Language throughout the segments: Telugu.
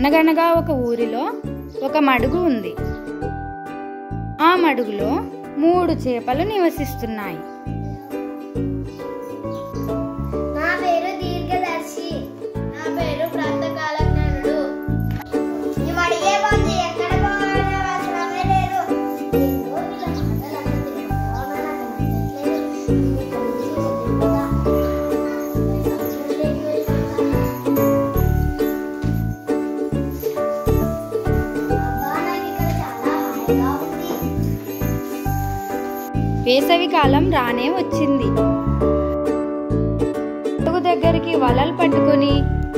అనగనగా ఒక ఊరిలో ఒక మడుగు ఉంది. ఆ మడుగులో 3 చేపలు నివసిస్తున్నాయి. నా పేరు దీర్ఘదర్శి. నా పేరు ప్రాతకాలజ్ఞానుడు. ఈ మడిగే బాగుంది, ఎక్కడ పోవాలో అవసరమే లేదు. వేసవి కాలం రానే వచ్చింది. మడుగు దగ్గరికి వలలు పట్టుకుని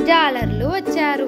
జాలర్లు వచ్చారు.